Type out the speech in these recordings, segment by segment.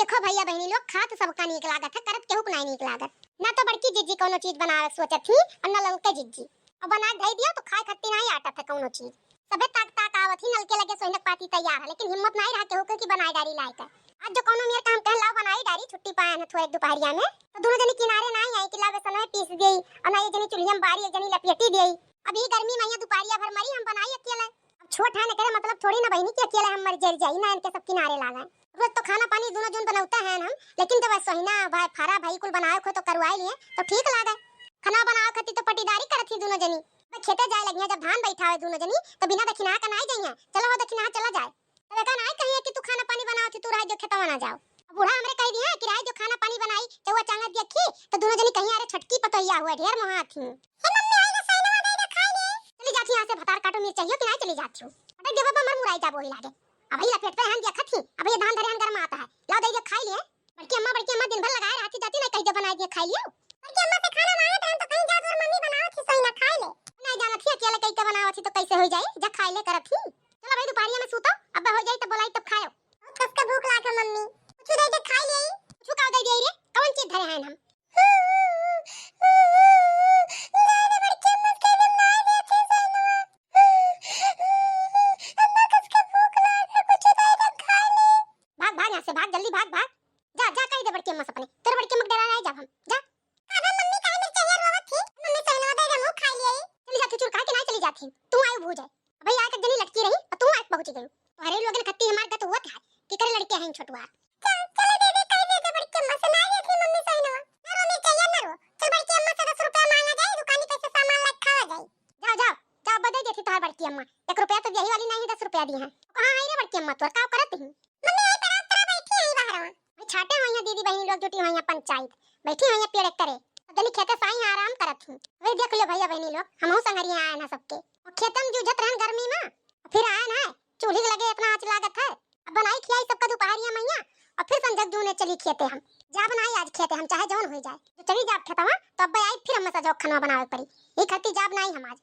देखो भैया बहनी लोग खात सबका नीक लागत है, करत केहू को नहीं नीक लागत। ना तो बड़की जिज्जी कोनो चीज बनावे सोचत थी और ना ललके जिज्जी और बना दे दिया तो खाए खत्ती नहीं आटा था कोनो चीज। सबे ताक ताक आवत ही नलके लगे सोइनक पाती तैयार है, लेकिन हिम्मत नहीं रहा केहू के कि बनाई डारी लायक है। आज जो कोनो मेरे काम कहला बनाई डारी छुट्टी पाए है थोड़े दोपहरिया में, तो दोनों जनी किनारे नहीं आई कि लावे समय पीस गई और ना ये जनी चुल्ही में बारी एक जनी लपेटी गई। अब ये गर्मी में दोपहरिया भर मरी हम बनाई अकेले। अब छोट है न करे मतलब थोड़ी ना बहनी कि अकेले हम मर जर जाई ना, इनके सब किनारे लागे। रोज तो खाना पानी दोनों जन बनाते हैं हम, लेकिन जब सोहिना भाई फारा भाई कुल बनाए खो तो करवाई लिए तो ठीक लागे। खाना बनाओ खती तो पटीदारी करत थी दोनों जनी। खेते जाए लगिया जब धान बैठावे दोनों जनी तो बिना दखिना का नहीं जाइए, चलो हो दखिना चला जाए। तब का नहीं कहिए कि तू खाना पानी बनाओ थी, तू रह जो खेतवा ना जाओ। अब बूढ़ा हमरे कह दिया कि रह जो खाना पानी बनाई चौवा चांगा देखी तो दोनों जनी कहीं अरे छटकी पतोइया हुआ ढेर मोहा थी। हे मम्मी आई ना सैनवा दे दे खाई ले, चली जाती यहां से भतार काटो मिर्च चाहिए कि नहीं चली जाती हूं। अरे देवा पर मर मुराई जा बोही लागे। अब ही लपेट पे हन दिया खती, अब ये धान धरे हन गरमा आता है, लाओ दे दे खाई लिए। बड़की अम्मा दिन भर लगाए रहती जाती नहीं कह दे बनाई दे खाई लियो। बड़की अम्मा से खाना मांगे तो हम तो कहीं जा और मम्मी बनाओ थी सही ना खाई ले। नहीं जाना थी अकेले कहीं के बनाओ थी तो कैसे हो जाए, जा खाई ले करत थी। चलो भाई दोपहरिया में सूतो, अब हो जाए तो बोलाई तो खाओ। कस का भूख लागे मम्मी, कुछ दे दे खाई ले। कुछ का दे दे रे, कौन चीज धरे हैं हम? भाग जल्दी भाग भाग, जा जा कह दे बड़की अम्मा से अपने, तेरे बड़की अम्मा डरा नहीं जा हम जा। अबे मम्मी काहे मिर्च चाहिए रोवत थी, मम्मी सैनवा दे दे मुंह खाई ले। चली जाती चुर काहे के नहीं चली जाती, तू आए भूज है। अबे आके जनी लटकी रही और तू आके पहुंच गई। अरे लोगन खत्ती हमार का तो हुआ था कि करे लड़के हैं छोटुआ। चल दे दे कह दे बड़की अम्मा से नहीं थी मम्मी सैनवा। ना रो मिर्च चाहिए ना रो, चल बड़की अम्मा से 10 रुपया मांगा जाए, दुकानी पे से सामान ला खावा जाए। जाओ जाओ जा बदे देती तोहर बड़की अम्मा, 1 रुपया तो यही वाली नहीं 10 रुपया दी है। कहां आई रे बड़की अम्मा, तोर का करत ही? छाटे हुई दीदी बहनी लोग जुटी हुई पंचायत बैठी हुई पेड़ करे दली खेते साई आराम करत हूं। वे देख लो भैया बहनी लोग हमहु संगरिया आए ना सबके और खेतम जूझत रहन गर्मी में, फिर आए ना चूल्ही लगे इतना आंच लागत है। अब बनाई खियाई सबका दोपहरिया मैया और फिर संजग जूने चली खेते हम जा बनाई आज खेते हम चाहे जौन हो जाए जो चली जाब खेतवा तो अब आई फिर हम सजो खाना बनावे पड़ी ई खती जाब नहीं हम आज।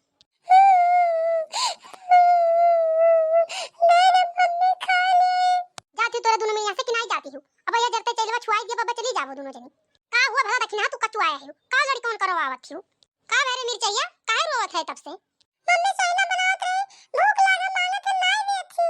जाती तोरे दोनों में यहां से कि नहीं जाती हूं। अब ये जरते चलवा छुआई दे बाबा चली जावो दोनों जनी। का हुआ भला दखिना तू कतु आया है, का लड़ी कौन करो आवत हूं, का मेरे मिर्चैया काहे रोवत है तब से? मम्मी सोइना बनावत रही, भूख लागे मांगत है नहीं देत थी।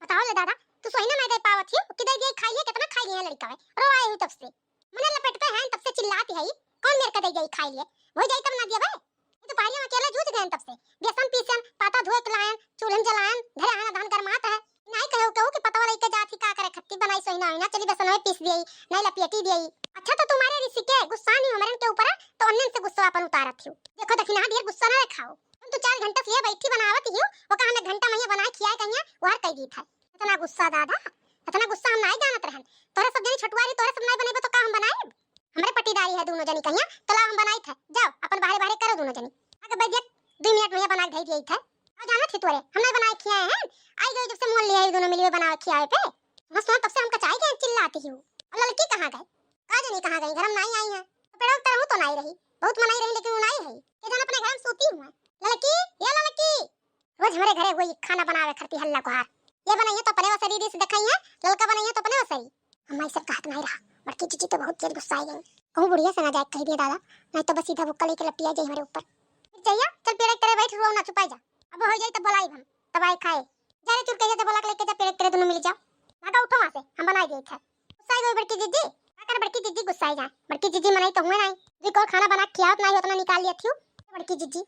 बताओ ले दादा तू सोइना नहीं दे पावत थी कि दे दे खाइए कितना खाई है लड़का है रोवाए हूं तब से। मने लपेट पे हैं तब से चिल्लाती है कौन मेरे का दे गई खाई ले हो जाई तब ना दिया बे। ये तो पारिया में अकेला जूझ गए तब से, बेसन पीसन पाता धोए के लायन चूल्हे जलायन धरे आना धान गरमात है। नहीं कहू कि पता वाला के जाती का करे खत्ती बनाई सोइना है ना चली बेसन में पीस दिई नहीं लपेटी दिई। अच्छा तो तुम्हारे रिसी के गुस्सा नहीं हमारे के ऊपर तो अन्नन से गुस्सा अपन उतारत थी। देखो दखिना ढेर गुस्सा ना खाओ, तुम तो 4 घंटा से बैठी बनावत ही वो का हमें घंटा में बनाई खियाए कहिया वहां कह दी था। इतना गुस्सा दादा इतना गुस्सा हम नहीं जानत रहन, तोरे सब जनी छटवारी तोरे सब नहीं बनेबे तो का हम बनाएब? हमरे पट्टीदारी है दोनों जनी कहिया चला हम बनाई था जाओ अपन बाहर बाहर करो दोनों जनी। आगे बैठ 2 मिनट में बना दे दी था आ जाना थी तोरे हम नहीं बनाए खियाए हैं। आई गई जब से मोल लिया दोनों मिलके बना खियाए पे मस्त तब से हम कचाई के चिल्लाती हूं। और लड़की कहां गए का जानी कहां गई, घर में नहीं आई है तो पेड़ उतर तो नहीं रही बहुत मनाई रही लेकिन वो नहीं रही के जान अपने घर में सोती हूं। लड़की ये लड़की रोज हमारे घरे वही खाना बनावे करती हल्ला को हार ये बनाइए तो अपने वसरी दी से दिखाई है लड़का बनाइए तो अपने वसरी हमारी सब कहत नहीं रहा। बड़की चीची तो बहुत तेज गुस्सा आई गई, कहूं बुढ़िया से ना जाए कह दिया दादा नहीं तो बस सीधा भुक्का लेके लपटिया जाए हमारे ऊपर। चाहिए चल पेड़ तेरे बैठ रो ना चुपाई जा, अब हो जाए तो बुलाई हम तब आई खाए जारे चुर के बोला लेके जा पेड़ तेरे दोनों मिल जाओ भागा उठो वहां से हम बनाई गई था। गुस्सा आई गई बड़की जीजी आकर बड़की जीजी गुस्सा आई जाए बड़की जीजी मनाई तो हुए नहीं जी को खाना बना खियावत नहीं उतना निकाल लिया थी बड़की जीजी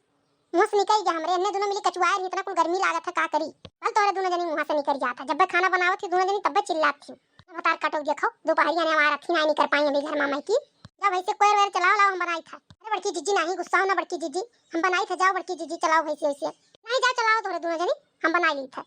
मुंह से निकल गया हमरे अन्ने दोनों मिली कचुआ रही इतना कुल गर्मी लागत है का करी कल तोरे दोनों जनी मुंह से निकल जाता जब खाना बनावत थी दोनों जनी तब चिल्लात थी। बता काटो देखो दोपहरिया ने हमारा थी नहीं कर पाई अभी घर मामा की जब ऐसे कोई वेर चलाओ लाओ हम बनाई था। अरे बड़की जीजी नहीं गुस्सा हो ना बड़की जीजी हम बनाई था जाओ बड़की जीजी चलाओ वैसे ऐसे नहीं जाओ चलाओ थोड़े दोनों जनी हम बना ली था।